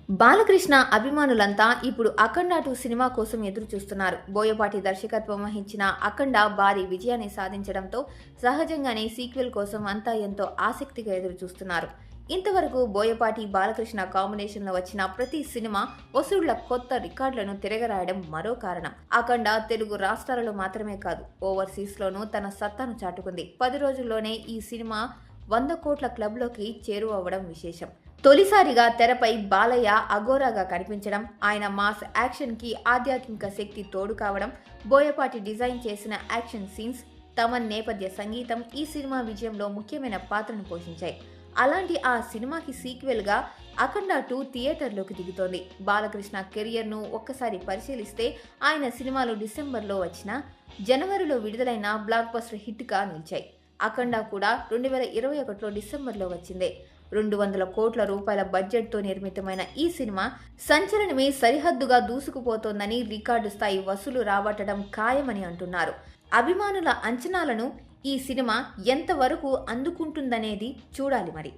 బాలకృష్ణ అభిమానులంతా ఇప్పుడు అఖండ 2 సినిమా కోసం ఎదురు చూస్తున్నారు. బోయపాటి దర్శకత్వం వహించిన అఖండ భారీ విజయాన్ని సాధించడంతో సహజంగానే సీక్వెల్ కోసం అంతా ఎంతో ఆసక్తిగా ఎదురు చూస్తున్నారు. ఇంతవరకు బోయపాటి బాలకృష్ణ కాంబినేషన్లో వచ్చిన ప్రతి సినిమా వసూళ్ల కొత్త రికార్డులను తిరగరాయడం మరో కారణం. అఖండ తెలుగు రాష్ట్రాలలో మాత్రమే కాదు, ఓవర్సీస్లోనూ తన సత్తాను చాటుకుంది. 10 రోజుల్లోనే ఈ సినిమా 100 కోట్ల క్లబ్లోకి చేరువవ్వడం విశేషం. తొలిసారిగా తెరపై బాలయ్య అఘోరాగా కనిపించడం, ఆయన మాస్ యాక్షన్కి ఆధ్యాత్మిక శక్తి తోడు కావడం, బోయపాటి డిజైన్ చేసిన యాక్షన్ సీన్స్, తమన్ నేపథ్య సంగీతం ఈ సినిమా విజయంలో ముఖ్యమైన పాత్రను పోషించాయి. అలాంటి ఆ సినిమాకి సీక్వెల్గా అఖండ 2 థియేటర్లోకి దిగుతోంది. బాలకృష్ణ కెరియర్ను ఒక్కసారి పరిశీలిస్తే ఆయన సినిమాలు డిసెంబర్లో వచ్చినా జనవరిలో విడుదలైన బ్లాక్ బస్టర్ హిట్గా నిలిచాయి. అఖండ కూడా 2021లో డిసెంబర్లో వచ్చిందే. 200 కోట్ల రూపాయల బడ్జెట్తో నిర్మితమైన ఈ సినిమా సంచలనమే సరిహద్దుగా దూసుకుపోతోందని, రికార్డు స్థాయి వసూలు రాబట్టడం ఖాయమని అంటున్నారు. అభిమానుల అంచనాలను ఈ సినిమా ఎంతవరకు అందుకుంటుందనేది చూడాలి మరి.